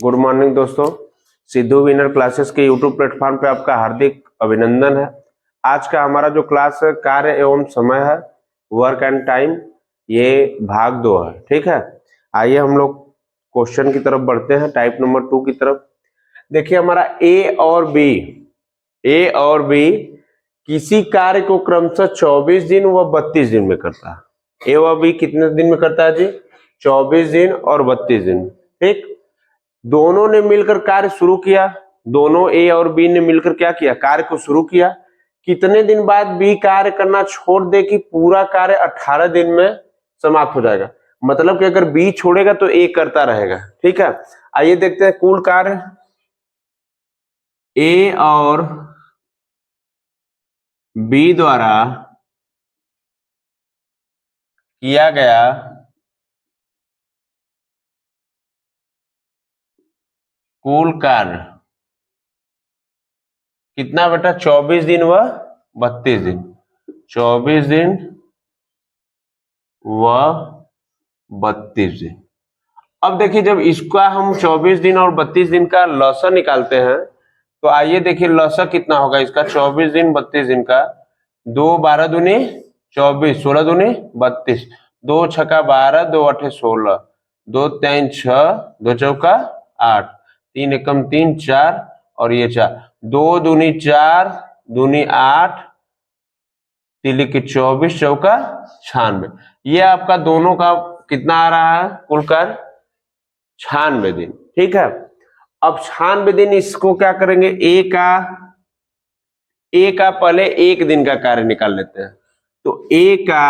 Good morning दोस्तों, Sidhu winner classes के YouTube platform पे आपका हार्दिक अभिनंदन है। आज का हमारा जो क्लास है कार्य एवं समय है, वर्क एंड टाइम, ये भाग 2 है। ठीक है, आइए हम लोग क्वेश्चन की तरफ बढ़ते हैं, टाइप नंबर 2 की तरफ। देखिए हमारा ए और बी किसी कार्य को क्रमशः 24 दिन व 32 दिन में करता है। ए व बी कितने दिन में करता है जी? 24 दिन और 32 दिन। ठीक, दोनों ने मिलकर कार्य शुरू किया, दोनों ए और बी ने मिलकर क्या किया? कार्य को शुरू किया। कितने दिन बाद बी कार्य करना छोड़ दे कि पूरा कार्य 18 दिन में समाप्त हो जाएगा। मतलब कि अगर बी छोड़ेगा तो ए करता रहेगा। ठीक है, आइए देखते हैं कुल कार्य ए और बी द्वारा किया गया कुल कार्य कितना बेटा? 24 दिन व 32 दिन। 24 दिन व 32 दिन। अब देखिए जब इसका हम 24 दिन और 32 दिन का लॉसा निकालते हैं तो आइए देखिए लॉसा कितना होगा इसका। 24 दिन 32 दिन का, 2 12 दूनी 24, 16 दूनी 32, 2 छक्का 12, 2 अठे 16, 2 3 6, 2 चौका 8, 3 एकम 3 4 और ये 4, 2 दूनी 4 दूनी 8, तिली की 24 चौका 96। ये आपका दोनों का कितना आ रहा है कुल कार्य? 96 दिन। ठीक है, अब 96 दिन इसको क्या करेंगे? ए का पहले एक दिन का कार्य निकाल लेते हैं। तो ए का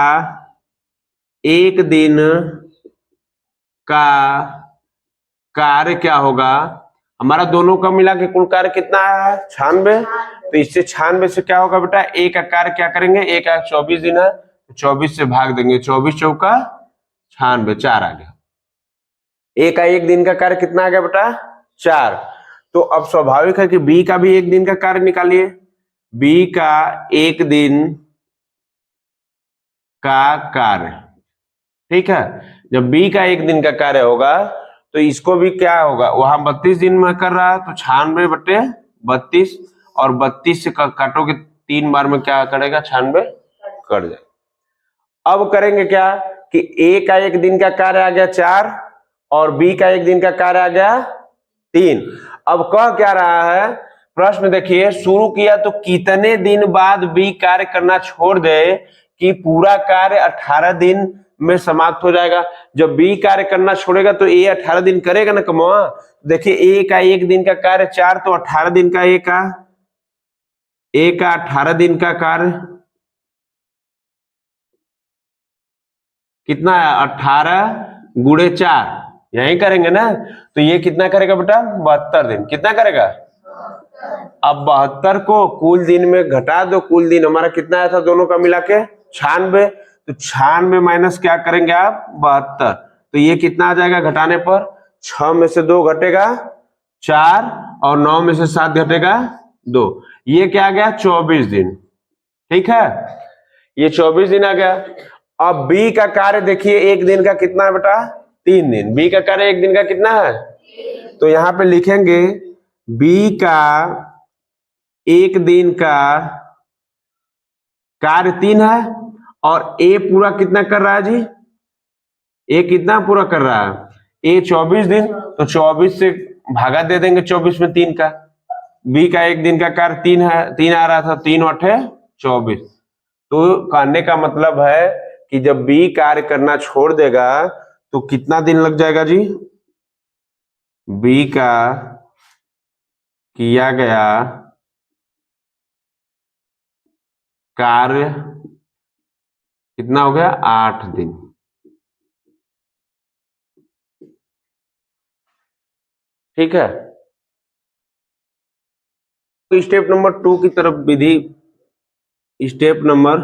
एक दिन का कार्य क्या होगा? हमारा दोनों का मिला के कुल कार्य कितना है? 96। तो इससे 96 से क्या होगा बेटा? ए का कार्य क्या करेंगे? ए का 24 दिन है, 24 से भाग देंगे, 24 चौका 96, 4 आ गया। ए का एक दिन का कार्य कितना आ गया बेटा? 4। तो अब स्वाभाविक है कि बी का भी एक दिन का कार्य निकालिए। बी का एक दिन का कार्य, ठीक है, जब बी का एक दिन का कार्य होगा तो इसको भी क्या होगा? वहां 32 दिन में कर रहा है तो 96 बटे 32, और 32 से काटोगे 3 बार में क्या करेगा? 96 कट जाएगा। अब करेंगे क्या कि ए का एक दिन का कार्य आ गया 4 और बी का एक दिन का कार्य आ गया 3। अब कह क्या रहा है प्रश्न? देखिए शुरू किया तो कितने दिन बाद बी कार्य करना छोड़ दे कि पूरा कार्य 18 दिन में समाप्त हो जाएगा। जब बी कार्य करना छोड़ेगा तो ए 18 दिन करेगा ना कमवा। देखिए ए का एक दिन का कार्य 4, तो 18 दिन का ए का 18 दिन का कार्य कितना है? 18 गुणे 4, यही करेंगे ना। तो ये कितना करेगा बेटा? 72 दिन। कितना करेगा? अब 72 को कुल दिन में घटा दो। कुल दिन हमारा कितना आया था दोनों का मिला के? 96। तो 96 माइनस क्या करेंगे आप? 72। तो ये कितना आ जाएगा घटाने पर? 6 में से 2 घटेगा 4 और 9 में से 7 घटेगा 2। ये क्या आ गया? 24 दिन। ठीक है, ये 24 दिन आ गया। अब बी का कार्य देखिए एक दिन का कितना है बेटा? 3 दिन। बी का कार्य एक दिन का कितना है? तो यहां पे लिखेंगे बी का एक दिन का कार्य 3 है और ए पूरा कितना कर रहा है जी? ए कितना पूरा कर रहा है? ए 24 दिन। तो 24 से भागा दे देंगे 24 में 3 का। बी का एक दिन का कार्य 3 है, 3 आ रहा था, 3 अठे 24। तो कहने का मतलब है कि जब बी कार्य करना छोड़ देगा तो कितना दिन लग जाएगा जी? बी का किया गया कार्य कितना हो गया? 8 दिन। ठीक है, तो स्टेप नंबर 2 की तरफ विधि, स्टेप नंबर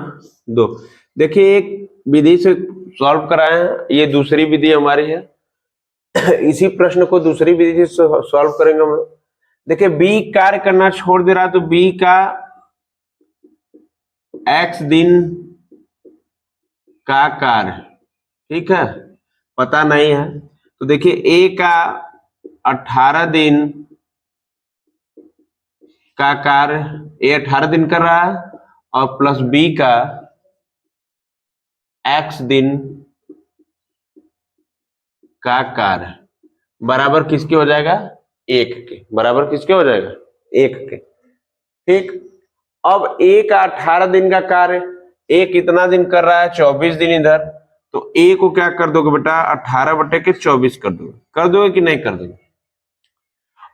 2 देखिए एक विधि से सॉल्व कराए हैं, ये दूसरी विधि हमारी है। इसी प्रश्न को दूसरी विधि से सॉल्व करेंगे हम लोग। देखिए बी कार्य करना छोड़ दे रहा है तो बी का x दिन का कार्य, ठीक है, पता नहीं है। तो देखिए ए का 18 दिन का कार्य, ए 18 दिन कर रहा है और प्लस बी का x दिन का कार्य बराबर किसके हो जाएगा? 1 के। बराबर किसके हो जाएगा? 1 के। ठीक, अब ए का 18 दिन का कार्य, ए कितना दिन कर रहा है? 24 दिन इधर, तो ए को क्या कर दोगे बेटा? 18/24 कर दोगे कि नहीं कर दोगे?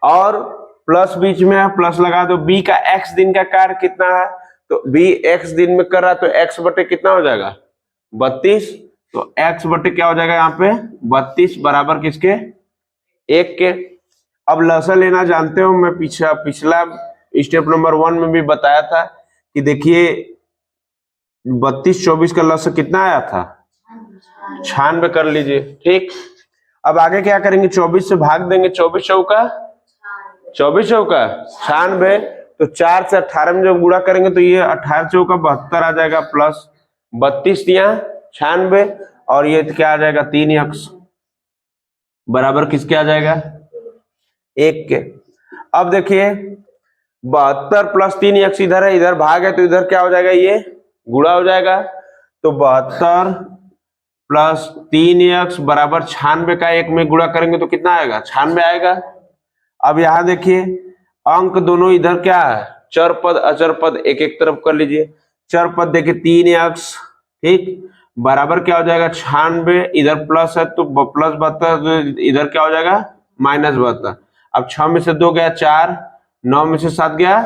और प्लस बीच में है, प्लस लगा दो। बी का x दिन का कार्य कितना है? तो बी x दिन में कर रहा है, तो x बटे कितना हो जाएगा? 32। तो x बटे क्या हो जाएगा यहाँ पे? 32 बराबर किसके? 1 के। अब लसा लेना जानते हो, मैं पिछला स्टेप नंबर 1 में भी बताया था कि देखिए 32/24 का लसा कितना आया था? 96 कर लीजिए। ठीक, अब आगे क्या करेंगे? 24 से भाग देंगे। 24 चौका 96, तो 4 से 18 में जब गुणा करेंगे तो ये 18 चौका 72 आ जाएगा, प्लस 32 यहाँ 96, और ये क्या आ जाएगा? 3x बराबर किसके आ जाएगा? 1 के। अब देखिए 72 प्लस 3x इधर है, इधर भाग है, तो इधर क्या हो जाएगा? ये गुणा हो जाएगा। तो 72 प्लस 3x बराबर 96 का 1 में गुणा करेंगे तो कितना आएगा? 96 आएगा। अब यहां देखिए अंक दोनों इधर क्या है? चर पद अचर पद एक एक तरफ कर लीजिए। चर पद देखिए 3x, ठीक, बराबर क्या हो जाएगा? 96, इधर प्लस है तो प्लस 72, इधर क्या हो जाएगा? माइनस 72। अब 6 में से 2 गया 4, 9 में से 7 गया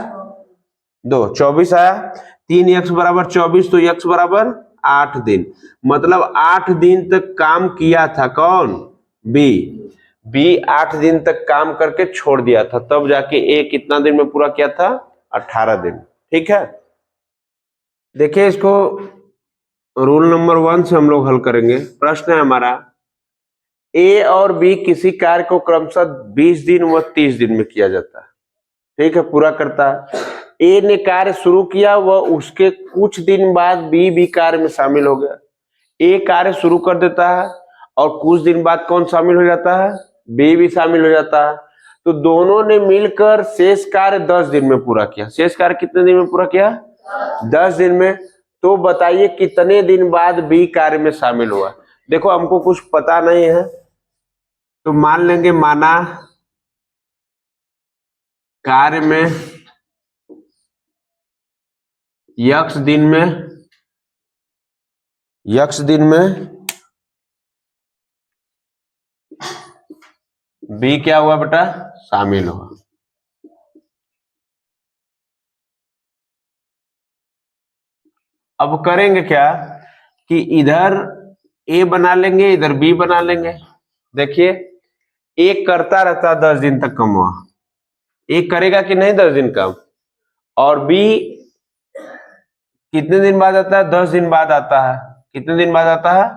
2, 24 आया। 3x बराबर 24, तो x बराबर 8 दिन। मतलब 8 दिन तक काम किया था कौन? बी 8 दिन तक काम करके छोड़ दिया था, तब जाके ए कितना दिन में पूरा किया था? 18 दिन। ठीक है, देखिए इसको रूल नंबर 1 से हम लोग हल करेंगे। प्रश्न है हमारा, ए और बी किसी कार्य को क्रमशः 20 दिन व 30 दिन में किया जाता है। ठीक है, पूरा करता है। ए ने कार्य शुरू किया, वह उसके कुछ दिन बाद बी भी कार्य में शामिल हो गया। ए कार्य शुरू कर देता है और कुछ दिन बाद कौन शामिल हो जाता है? बी भी शामिल हो जाता है। तो दोनों ने मिलकर शेष कार्य 10 दिन में पूरा किया। शेष कार्य कितने दिन में पूरा किया? 10 दिन में। तो बताइए कितने दिन बाद बी कार्य में शामिल हुआ? देखो हमको कुछ पता नहीं है, तो मान लेंगे माना कार्य में यक्स दिन में बी क्या हुआ बेटा? शामिल हुआ। अब करेंगे क्या कि इधर ए बना लेंगे, इधर बी बना लेंगे। देखिए ए करता रहता 10 दिन तक कम हुआ, ए करेगा कि नहीं 10 दिन कम, और बी कितने दिन बाद आता है? 10 दिन बाद आता है। कितने दिन बाद आता है?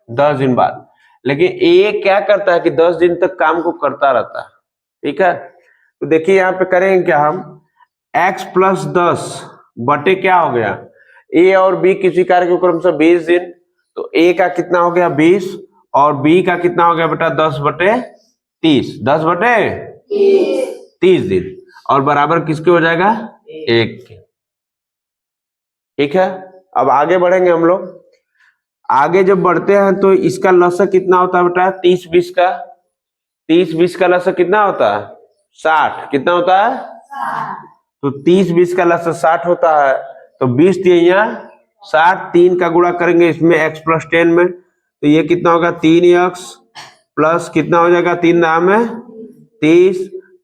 10 दिन बाद। लेकिन ए क्या करता है कि 10 दिन तक काम को करता रहता है। ठीक है, तो देखिए यहाँ पे करेंगे क्या हम? x प्लस 10 बटे क्या हो गया? ए और बी किसी कार्य के क्रम से 20 दिन, तो ए का कितना हो गया? 20, और बी का कितना हो गया बेटा? 10/30। 10/30 दिन, और बराबर किसके हो जाएगा? 1 के। ठीक है, अब आगे बढ़ेंगे हम लोग। आगे जब बढ़ते हैं तो इसका लसक कितना होता है बेटा? 30-20 का। 30-20 का लसक कितना होता है? 60। कितना होता है? 60। तो 30-20 का लसक 60 होता है, तो 20 यहाँ 60, 3 का गुणा करेंगे इसमें x प्लस 10 में, तो ये कितना होगा? 3x प्लस कितना हो जाएगा? 3 दाम में 30,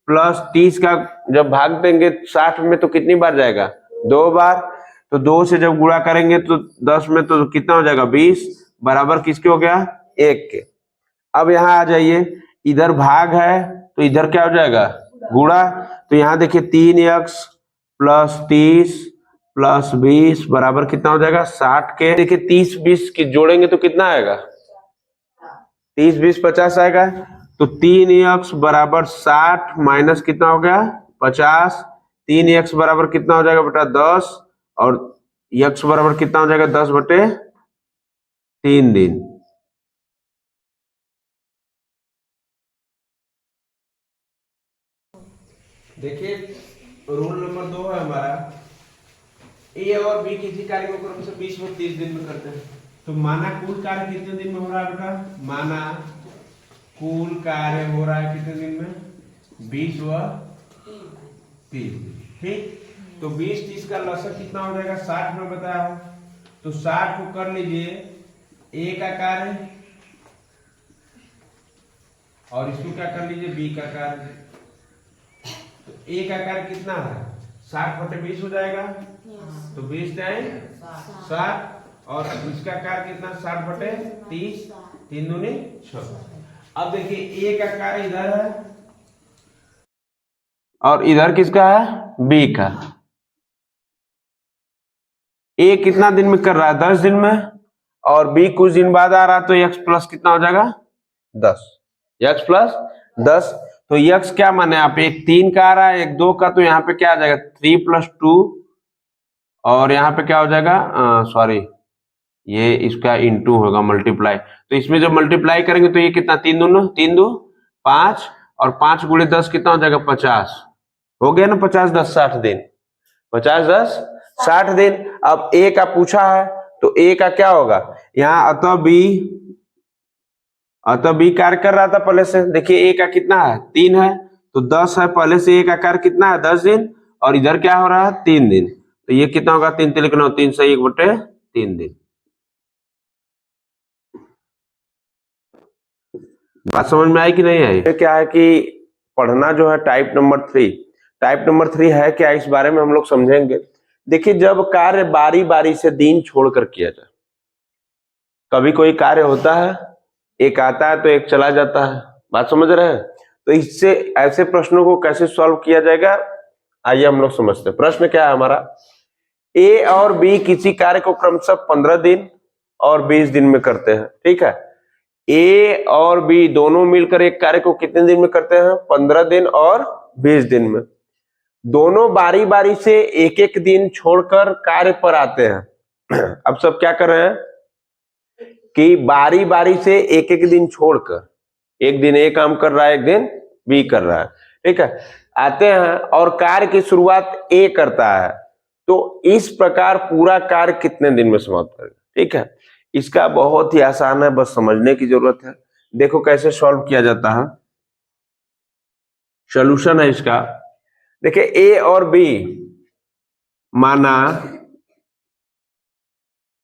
प्लस 30 का जब भाग देंगे 60 में तो कितनी बार जाएगा? 2 बार। तो 2 से जब गुणा करेंगे तो 10 में तो कितना हो जाएगा? 20 बराबर किसके हो गया? 1 के। अब यहाँ आ जाइए, इधर भाग है तो इधर क्या हो जाएगा? गुणा। तो यहाँ देखिए 3x प्लस 30 प्लस 20 बराबर कितना हो जाएगा? 60 के। देखिए 30-20 की जोड़ेंगे तो कितना आएगा? 30-20 50 आएगा। तो 3x बराबर 60 माइनस कितना हो गया? 50। 3x बराबर कितना हो जाएगा बेटा? 10, और x बराबर कितना हो जाएगा? 10/3 दिन। देखिए रूल नंबर 2 है हमारा, ए और बी किसी कार्य को क्रम से 20 व 30 दिन में करते हैं। तो माना कुल कार्य कितने दिन में हो रहा है बेटा? माना कुल कार्य हो रहा है कितने दिन में? 20 व 30 दिन। ठीक, तो 20-30 का लसक कितना हो जाएगा? 60 में बताया हो। तो 60 को कर लीजिए ए का कार्य और इसको क्या कर लीजिए बी का कार्य। तो ए का कार्य कितना है? 60/20 हो जाएगा। तो 20 टाइम 60 और इसका कार्य कितना? 60/30, 3 दूनी 6। अब देखिए ए का कार्य इधर है और इधर किसका है? बी का। ए कितना दिन में कर रहा है? 10 दिन में, और बी कुछ दिन बाद आ रहा है, तो x प्लस कितना हो जाएगा? 10। x plus 10। तो x क्या माने आप? एक 3 का आ रहा है, एक 2 का, तो यहाँ पे क्या आ जाएगा? 3 + 2, और यहाँ पे क्या हो जाएगा? सॉरी, ये इसका इंटू होगा, मल्टीप्लाई। तो इसमें जब मल्टीप्लाई करेंगे तो ये कितना? 3 2 5, और 5 × 10 कितना हो जाएगा? 50 हो गया ना। 50 10 60 दिन, 50 10 60 दिन। अब ए का पूछा है तो ए का क्या होगा? यहाँ अतः बी कार्य कर रहा था पहले से। देखिए ए का कितना है? 3 है, तो 10 है। पहले से ए का कार्य कितना है? 10 दिन, और इधर क्या हो रहा है? 3 दिन। तो ये कितना होगा? 3 3 लिखना, 3 से 1/3 दिन। बात समझ में आई कि नहीं आई? क्या है कि पढ़ना जो है टाइप नंबर 3 है क्या, इस बारे में हम लोग समझेंगे। देखिए जब कार्य बारी बारी से दिन छोड़कर किया जाए, कभी कोई कार्य होता है, एक आता है तो एक चला जाता है। बात समझ रहे हैं? तो इससे ऐसे प्रश्नों को कैसे सॉल्व किया जाएगा, आइए हम लोग समझते हैं। प्रश्न क्या है हमारा? ए और बी किसी कार्य को क्रमशः 15 दिन और 20 दिन में करते हैं। ठीक है, ए और बी दोनों मिलकर एक कार्य को कितने दिन में करते हैं? 15 दिन और 20 दिन में। दोनों बारी बारी से एक एक दिन छोड़कर कार्य पर आते हैं। अब सब क्या कर रहे हैं कि बारी बारी से एक एक दिन छोड़कर, एक दिन ए काम कर रहा है, एक दिन बी कर रहा है। ठीक है, आते हैं और कार्य की शुरुआत ए करता है। तो इस प्रकार पूरा कार्य कितने दिन में समाप्त करेगा? ठीक है, इसका बहुत ही आसान है, बस समझने की जरूरत है। देखो कैसे सॉल्व किया जाता है। सॉल्यूशन है इसका। देखिए ए और बी, माना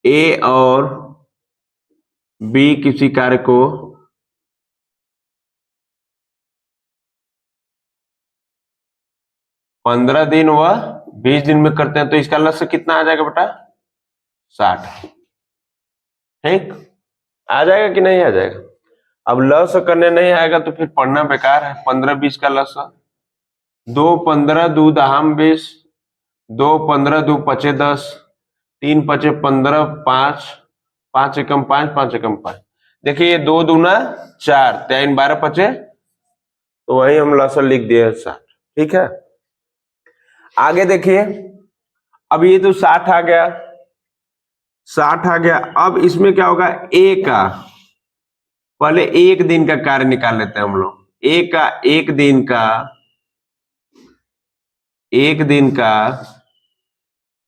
ए और बी किसी कार्य को 15 दिन व 20 दिन में करते हैं, तो इसका लक्ष्य कितना आ जाएगा बेटा? 60। ठीक, आ जाएगा कि नहीं आ जाएगा? अब लस करने नहीं आएगा तो फिर पढ़ना बेकार है। 15-20 का लस, 2 15 2 दहाम 20, 2 15 2 5 10, 3 5 15, 5 5 एकम 5, 5 एकम 5। देखिए ये 2 दूना 4, 3 12 5, तो वही हम लस लिख दिए 60। ठीक है, आगे देखिए। अब ये तो 60 आ गया, 60 आ गया। अब इसमें क्या होगा? ए का पहले एक दिन का कार्य निकाल लेते हैं हम लोग। ए का एक दिन का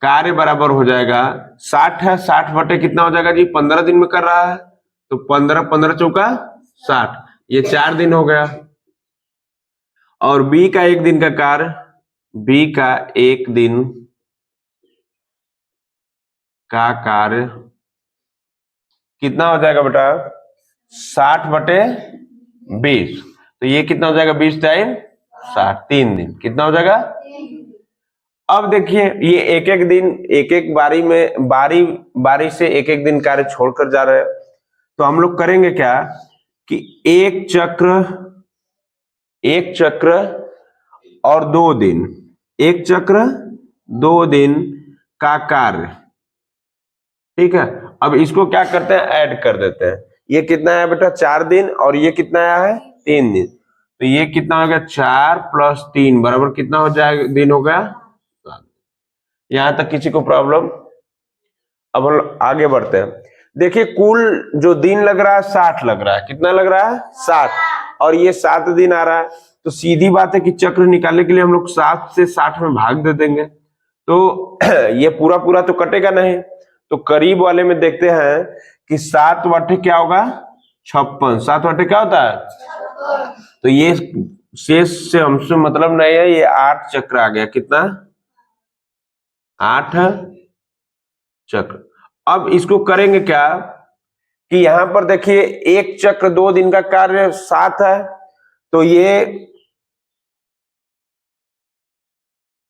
कार्य बराबर हो जाएगा 60 है। 60 बटे कितना हो जाएगा जी? 15 दिन में कर रहा है, तो 15 15 चौका 60, ये 4 दिन हो गया। और बी का एक दिन का कार्य, बी का एक दिन का कार्य कितना हो जाएगा बेटा? 60/20, तो ये कितना हो जाएगा? 20 टाइम 60, 3 दिन। कितना हो जाएगा? अब देखिए ये एक एक दिन, एक एक बारी में, बारी बारी से एक एक दिन कार्य छोड़कर जा रहे हैं। तो हम लोग करेंगे क्या कि एक चक्र और 2 दिन, एक चक्र 2 दिन का कार्य। ठीक है, अब इसको क्या करते हैं? ऐड कर देते हैं। ये कितना है बेटा? 4 दिन, और ये कितना आया है? 3 दिन। तो ये कितना हो गया? 4 + 3 बराबर कितना हो जाएगा? दिन हो गया 7। यहां तक किसी को प्रॉब्लम? अब हम आगे बढ़ते हैं। देखिए कुल जो दिन लग रहा है 60 लग रहा है। कितना लग रहा है? 60, और ये 7 दिन आ रहा है। तो सीधी बात है कि चक्र निकालने के लिए हम लोग 7 से 60 में भाग दे देंगे, तो ये पूरा पूरा तो कटेगा नहीं। तो करीब वाले में देखते हैं कि 7 बटे क्या होगा 56, 7 बटे क्या होता है, तो ये शेष से हमसे मतलब नहीं है, ये 8 चक्र आ गया। कितना, 8 चक्र। अब इसको करेंगे क्या कि यहां पर देखिए एक चक्र 2 दिन का कार्य 7 है, तो ये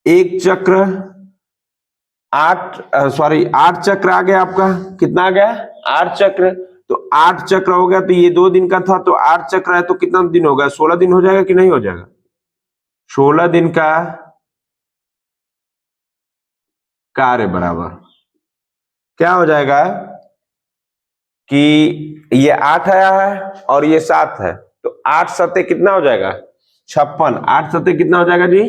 एक चक्र 8 चक्र आ गया आपका। कितना आ गया, 8 चक्र। तो 8 चक्र हो गया, तो ये 2 दिन का था, तो 8 चक्र है तो कितना दिन हो गया, 16 दिन हो जाएगा कि नहीं हो जाएगा, 16 दिन का कार्य बराबर क्या हो जाएगा कि ये 8 आया है और ये 7 है, तो 8 सत्ते कितना हो जाएगा 56, 8 सत्ते कितना हो जाएगा जी।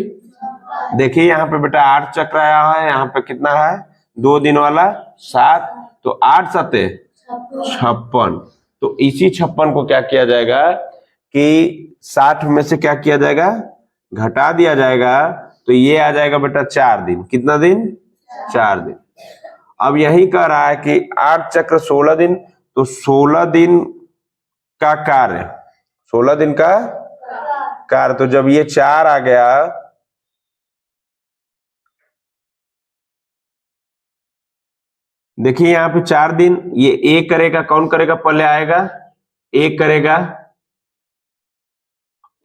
देखिए यहाँ पे बेटा 8 चक्र आया है, यहाँ पे कितना है 2 दिन वाला 7, तो 8 सत्ते 56। तो इसी 56 को क्या किया जाएगा कि 60 में से क्या किया जाएगा, घटा दिया जाएगा, तो ये आ जाएगा बेटा 4 दिन। कितना दिन, 4 दिन। अब यही कह रहा है कि 8 चक्र 16 दिन, तो 16 दिन का कार्य, 16 दिन का कार्य। तो जब ये 4 आ गया, देखिए यहाँ पे 4 दिन, ये एक करेगा, कौन करेगा पहले आएगा, एक करेगा,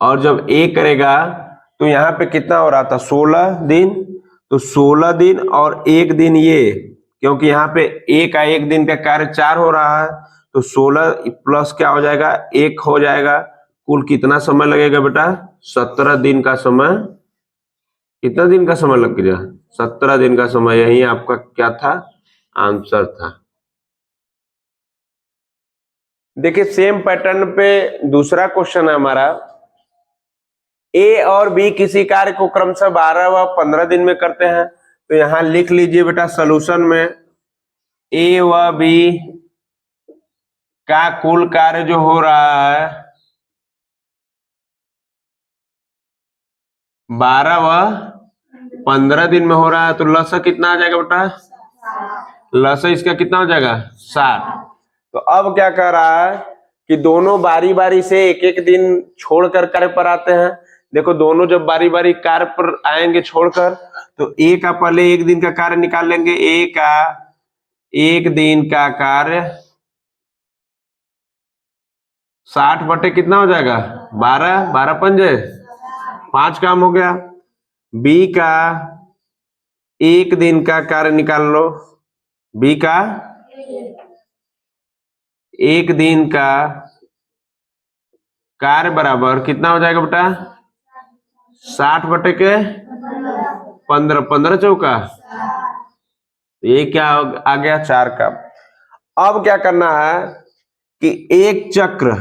और जब एक करेगा तो यहाँ पे कितना हो रहा था 16 दिन, तो 16 दिन और एक दिन ये, क्योंकि यहाँ पे एक दिन का कार्य 4 हो रहा है, तो 16 प्लस क्या हो जाएगा 1 हो जाएगा। कुल कितना समय लगेगा बेटा, 17 दिन का समय। कितना दिन का समय लग गया, 17 दिन का समय। यही आपका क्या था, आंसर था। देखिए सेम पैटर्न पे दूसरा क्वेश्चन है हमारा। ए और बी किसी कार्य को क्रमशः 12 व 15 दिन में करते हैं, तो यहां लिख लीजिए बेटा सॉल्यूशन में ए व बी का कुल कार्य जो हो रहा है 12 व 15 दिन में हो रहा है, तो लसा कितना आ जाएगा बेटा, लसा इसका कितना हो जाएगा 60। तो अब क्या कर रहा है कि दोनों बारी बारी से एक एक दिन छोड़कर कार्य पर आते हैं। देखो दोनों जब बारी बारी कार्य पर आएंगे छोड़कर, तो ए का पहले एक दिन का कार्य निकाल लेंगे। ए का एक दिन का कार्य 60 बटे कितना हो जाएगा 12, 12 पंजे 5 काम हो गया। बी का एक दिन का कार्य निकाल लो, बी का एक दिन का कार्य बराबर कितना हो जाएगा बेटा 60 बटे के 15, 15 चौका, ये क्या आ गया 4 का। अब क्या करना है कि एक चक्र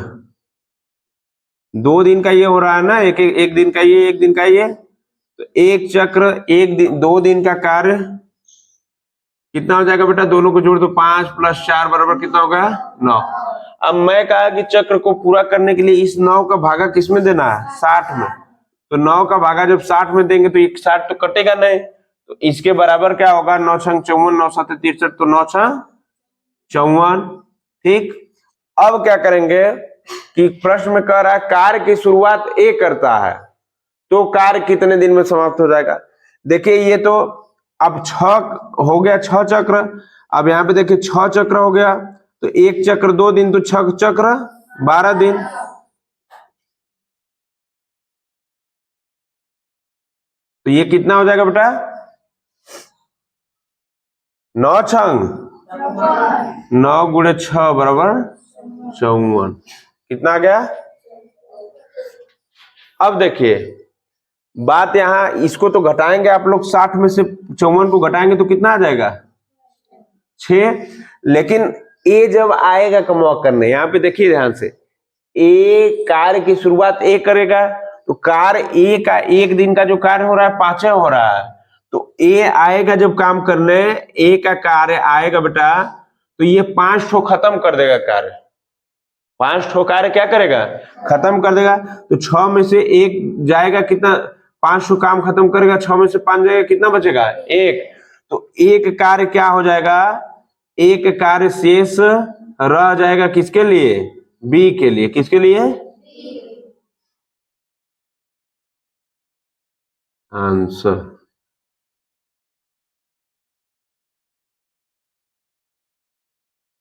2 दिन का ये हो रहा है ना, एक दिन का ये, एक दिन का ये, तो एक चक्र एक दिन 2 दिन का कार्य कितना हो जाएगा बेटा, दोनों को जोड़ दो, 5 + 4 बराबर कितना हो गया 9। अब मैं कहा कि चक्र को पूरा करने के लिए इस 9 का भागा किसमें देना है 60 में, तो 9 का भागा जब 60 में देंगे तो 60 तो कटेगा नहीं, तो इसके बराबर क्या होगा 9 × 54, 9 × 7 = 63, तो 9 × 54। ठीक, अब क्या करेंगे कि प्रश्न में कह रहा है कार्य की शुरुआत ए करता है, तो कार्य कितने दिन में समाप्त हो जाएगा। देखिए ये तो अब 6 हो गया, 6 चक्र। अब यहाँ पे देखिए 6 चक्र हो गया, तो एक चक्र 2 दिन, तो 6 चक्र 12 दिन। तो ये कितना हो जाएगा बेटा 9 × 9 × 6 बराबर 54। कितना आ गया। अब देखिए बात यहां, इसको तो घटाएंगे आप लोग, 60 में से 54 को घटाएंगे तो कितना आ जाएगा 6। लेकिन ए जब आएगा कमवा करने, यहां पे देखिए ध्यान से, ए कार्य की शुरुआत ए करेगा, तो कार्य ए का एक दिन का जो कार्य हो रहा है 5 हो रहा है, तो ए आएगा जब काम करने, ए का कार्य आएगा बेटा, तो ये 5 ठो खत्म कर देगा कार्य, 5 ठो कार्य क्या करेगा, खत्म कर देगा। तो 6 में से 1 जाएगा, कितना, 5 ठो काम खत्म करेगा, 6 में से 5 जाएगा, कितना बचेगा, 1। तो एक कार्य क्या हो जाएगा, एक कार्य शेष रह जाएगा, किसके लिए, बी के लिए। किसके लिए, आंसर।